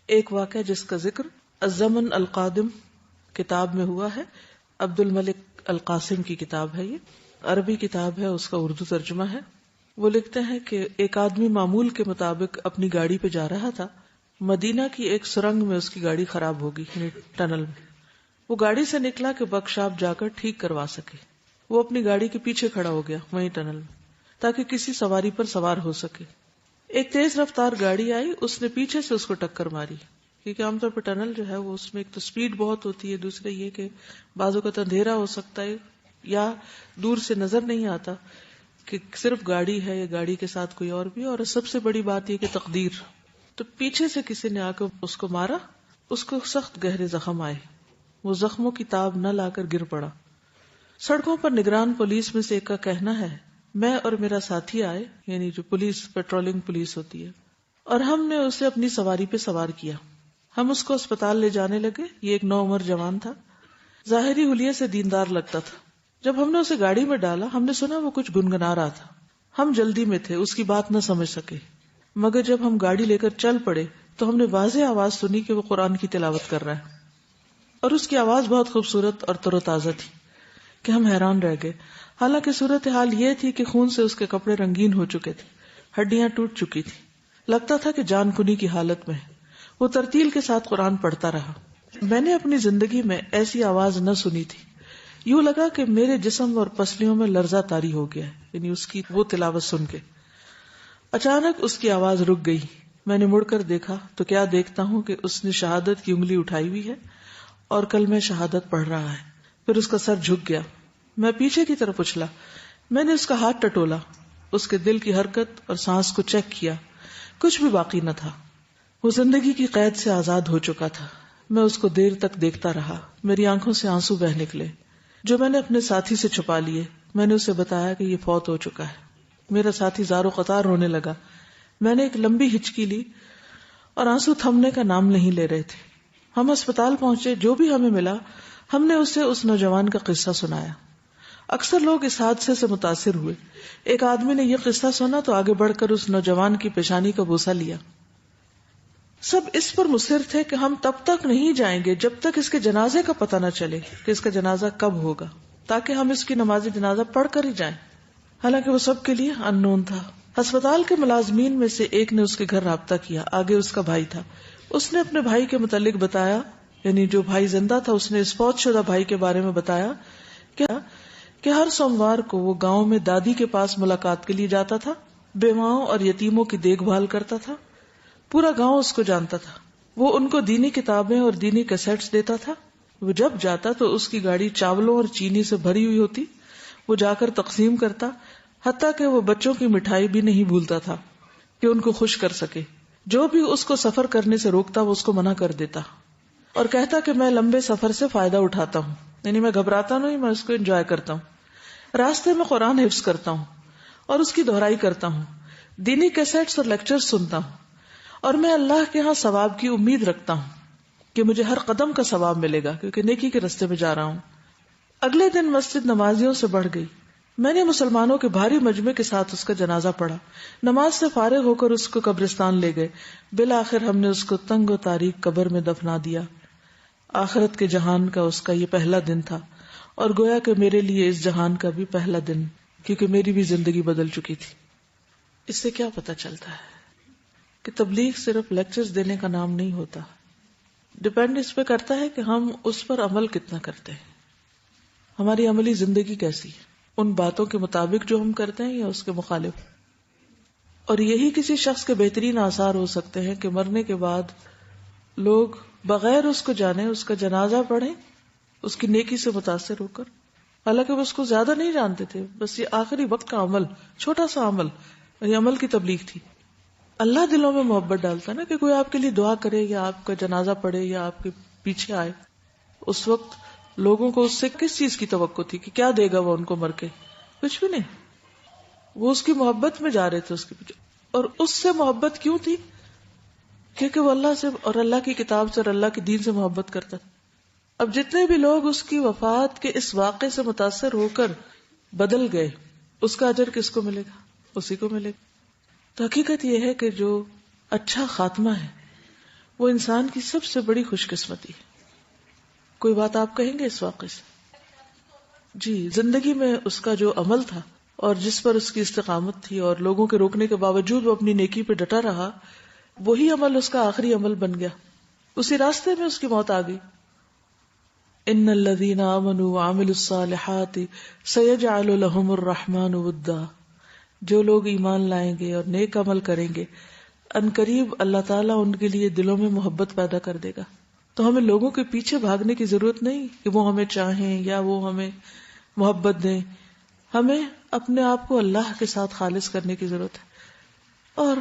ایک واقعہ جس کا ذکر الزمن القادم کتاب میں ہوا ہے، عبد الملک القاسم کی کتاب ہے، یہ عربی کتاب ہے، اس کا اردو ترجمہ ہے۔ وہ لکھتے ہیں کہ ایک آدمی معمول کے مطابق اپنی گاڑی پہ جا رہا تھا، مدینہ کی ایک سرنگ میں اس کی گاڑی خراب ہوگی، یعنی ٹنل میں۔ وہ گاڑی سے نکلا کہ ورکشاپ جا کر ٹھیک کروا سکے۔ وہ اپنی گاڑی کے پیچھے کھڑا ہو گیا وہیں ٹنل میں، تاکہ کسی سواری پر سوار ہو سکے۔ ایک تیز رفتار گاڑی آئی، اس نے پیچھے سے اس کو ٹکر ماری، کیونکہ عام طور پر ٹنل جو ہے وہ اس میں ایک تو سپیڈ بہت ہوتی ہے، دوسرے یہ کہ بعض اوقات اندھیرا ہو سکتا ہے یا دور سے نظر نہیں آتا کہ صرف گاڑی ہے یا گاڑی کے ساتھ کوئی اور بھی، اور سب سے بڑی بات یہ کہ تقدیر۔ تو پیچھے سے کسی نے آ کر اس کو مارا، اس کو سخت گہرے زخم آئے، وہ زخموں کی تاب نہ لا کر گر پڑا۔ سڑکوں پر نگران پولیس میں سے ایک کا کہنا ہے، میں اور میرا ساتھی آئے، یعنی جو پولیس پیٹرولنگ پولیس ہوتی ہے، اور ہم نے اسے اپنی سواری پہ سوار کیا۔ ہم اس کو اسپتال لے جانے لگے۔ یہ ایک نوعمر جوان تھا، ظاہری حلیے سے دیندار لگتا تھا۔ جب ہم نے اسے گاڑی میں ڈالا، ہم نے سنا وہ کچھ گنگنا رہا تھا۔ ہم جلدی میں تھے، اس کی بات نہ سمجھ سکے، مگر جب ہم گاڑی لے کر چل پڑے تو ہم نے واضح آواز سنی کہ وہ قرآن کی تلاوت کر رہا ہے، اور اس کی آواز بہت خوبصورت اور تر و تازہ تھی کہ ہم حیران رہ گئے۔ حالانکہ صورتحال یہ تھی کہ خون سے اس کے کپڑے رنگین ہو چکے تھے، ہڈیاں ٹوٹ چکی تھی، لگتا تھا کہ جان کنی کی حالت میں ہے۔ وہ ترتیل کے ساتھ قرآن پڑھتا رہا۔ میں نے اپنی زندگی میں ایسی آواز نہ سنی تھی، یوں لگا کہ میرے جسم اور پسلیوں میں لرزہ طاری ہو گیا ہے، یعنی اس کی وہ تلاوت سن کے۔ اچانک اس کی آواز رک گئی۔ میں نے مڑ کر دیکھا تو کیا دیکھتا ہوں کہ اس نے شہادت کی انگلی اٹھائی ہوئی ہے اور کلمہ شہادت پڑھ رہا ہے۔ پھر اس کا سر جھک گیا۔ میں پیچھے کی طرف اچھلا، میں نے اس کا ہاتھ ٹٹولا، اس کے دل کی حرکت اور سانس کو چیک کیا، کچھ بھی باقی نہ تھا۔ وہ زندگی کی قید سے آزاد ہو چکا تھا۔ میں اس کو دیر تک دیکھتا رہا، میری آنکھوں سے آنسو بہہ نکلے جو میں نے اپنے ساتھی سے چھپا لیے۔ میں نے اسے بتایا کہ یہ فوت ہو چکا ہے۔ میرا ساتھی زار و قطار رونے لگا۔ میں نے ایک لمبی ہچکی لی اور آنسو تھمنے کا نام نہیں لے رہے تھے۔ ہم اسپتال پہنچے، جو بھی ہمیں ملا ہم نے اسے اس نوجوان کا قصہ سنایا۔ اکثر لوگ اس حادثے سے متاثر ہوئے۔ ایک آدمی نے یہ قصہ سنا تو آگے بڑھ کر اس نوجوان کی پیشانی کا بوسہ لیا۔ سب اس پر مصر تھے کہ ہم تب تک نہیں جائیں گے جب تک اس کے جنازے کا پتہ نہ چلے کہ اس کا جنازہ کب ہوگا، تاکہ ہم اس کی نماز جنازہ پڑھ کر ہی جائیں، حالانکہ وہ سب کے لیے ان نون تھا۔ ہسپتال کے ملازمین میں سے ایک نے اس کے گھر رابطہ کیا، آگے اس کا بھائی تھا۔ اس نے اپنے بھائی کے متعلق بتایا، یعنی جو بھائی زندہ تھا اس نے اس فوت شدہ بھائی کے بارے میں بتایا کہ ہر سوموار کو وہ گاؤں میں دادی کے پاس ملاقات کے لیے جاتا تھا، بیواؤں اور یتیموں کی دیکھ بھال کرتا تھا۔ پورا گاؤں اس کو جانتا تھا۔ وہ ان کو دینی کتابیں اور دینی کیسٹس دیتا تھا۔ وہ جب جاتا تو اس کی گاڑی چاولوں اور چینی سے بھری ہوئی ہوتی، وہ جا کر تقسیم کرتا، حتیٰ کہ وہ بچوں کی مٹھائی بھی نہیں بھولتا تھا کہ ان کو خوش کر سکے۔ جو بھی اس کو سفر کرنے سے روکتا وہ اس کو منع کر دیتا اور کہتا کہ میں لمبے سفر سے فائدہ اٹھاتا ہوں، یعنی میں گھبراتا نہیں، میں اس کو انجوائے کرتا ہوں۔ راستے میں قرآن حفظ کرتا ہوں اور اس کی دہرائی کرتا ہوں، دینی کیسٹس اور لیکچر سنتا ہوں، اور میں اللہ کے ہاں ثواب کی امید رکھتا ہوں کہ مجھے ہر قدم کا ثواب ملے گا، کیونکہ نیکی کے راستے میں جا رہا ہوں۔ اگلے دن مسجد نمازیوں سے بڑھ گئی۔ میں نے مسلمانوں کے بھاری مجمع کے ساتھ اس کا جنازہ پڑھا۔ نماز سے فارغ ہو کر اس کو قبرستان لے گئے۔ بالآخر ہم نے اس کو تنگ و تاریک قبر میں دفنا دیا۔ آخرت کے جہان کا اس کا یہ پہلا دن تھا، اور گویا کہ میرے لیے اس جہان کا بھی پہلا دن، کیونکہ میری بھی زندگی بدل چکی تھی۔ اس سے کیا پتہ چلتا ہے کہ تبلیغ صرف لیکچرز دینے کا نام نہیں ہوتا، ڈیپینڈ اس پہ کرتا ہے کہ ہم اس پر عمل کتنا کرتے ہیں، ہماری عملی زندگی کیسی ہے، ان باتوں کے مطابق جو ہم کرتے ہیں یا اس کے مخالف۔ اور یہی کسی شخص کے بہترین آثار ہو سکتے ہیں کہ مرنے کے بعد لوگ بغیر اس کو جانے اس کا جنازہ پڑھیں، اس کی نیکی سے متاثر ہو کر، حالانکہ وہ اس کو زیادہ نہیں جانتے تھے، بس یہ آخری وقت کا عمل، چھوٹا سا عمل، یہ عمل کی تبلیغ تھی۔ اللہ دلوں میں محبت ڈالتا نا، کہ کوئی آپ کے لیے دعا کرے یا آپ کا جنازہ پڑھے یا آپ کے پیچھے آئے۔ اس وقت لوگوں کو اس سے کس چیز کی توقع تھی کہ کیا دے گا وہ ان کو مر کے؟ کچھ بھی نہیں۔ وہ اس کی محبت میں جا رہے تھے اس کے پیچھے، اور اس سے محبت کیوں تھی؟ کیونکہ وہ اللہ سے اور اللہ کی کتاب سے اور اللہ کے دین سے محبت کرتا تھا۔ اب جتنے بھی لوگ اس کی وفات کے اس واقعے سے متاثر ہو کر بدل گئے، اس کا اجر کس کو ملے گا؟ اسی کو ملے گا۔ تو حقیقت یہ ہے کہ جو اچھا خاتمہ ہے وہ انسان کی سب سے بڑی خوش قسمتی ہے. کوئی بات آپ کہیں گے اس واقعے سے؟ جی، زندگی میں اس کا جو عمل تھا اور جس پر اس کی استقامت تھی اور لوگوں کے روکنے کے باوجود وہ اپنی نیکی پہ ڈٹا رہا، وہی عمل اس کا آخری عمل بن گیا. اسی راستے میں اس کی موت آ گئی. ان الذین آمنوا وعملوا الصالحات سیجعل لهم الرحمن ودا. جو لوگ ایمان لائیں گے اور نیک عمل کریں گے، ان قریب اللہ تعالیٰ ان کے لیے دلوں میں محبت پیدا کر دے گا. تو ہمیں لوگوں کے پیچھے بھاگنے کی ضرورت نہیں کہ وہ ہمیں چاہیں یا وہ ہمیں محبت دیں. ہمیں اپنے آپ کو اللہ کے ساتھ خالص کرنے کی ضرورت ہے، اور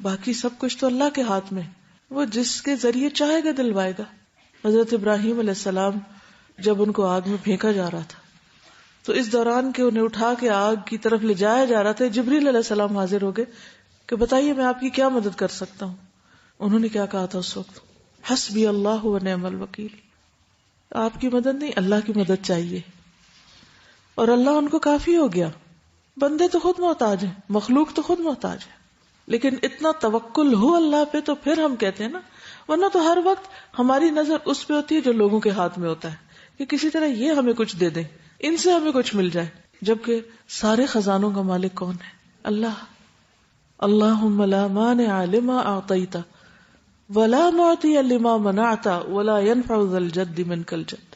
باقی سب کچھ تو اللہ کے ہاتھ میں. وہ جس کے ذریعے چاہے گا دلوائے گا. حضرت ابراہیم علیہ السلام جب ان کو آگ میں پھینکا جا رہا تھا تو اس دوران کہ انہیں اٹھا کے آگ کی طرف لے جایا جا رہا تھا، جبریل علیہ السلام حاضر ہو گئے کہ بتائیے میں آپ کی کیا مدد کر سکتا ہوں. انہوں نے کیا کہا تھا اس وقت؟ حسبی اللہ و نعم الوکیل. آپ کی مدد نہیں، اللہ کی مدد چاہیے، اور اللہ ان کو کافی ہو گیا. بندے تو خود محتاج ہیں، مخلوق تو خود محتاج ہے، لیکن اتنا توکل ہو اللہ پہ تو پھر ہم کہتے ہیں نا. ورنہ تو ہر وقت ہماری نظر اس پہ ہوتی ہے جو لوگوں کے ہاتھ میں ہوتا ہے کہ کسی طرح یہ ہمیں کچھ دے دیں، ان سے ہمیں کچھ مل جائے. جبکہ سارے خزانوں کا مالک کون ہے؟ اللہ. اللہم لا مانع لما اعطیت ولا معطی لما منعت ولا ينفع ذا الجد منک الجد.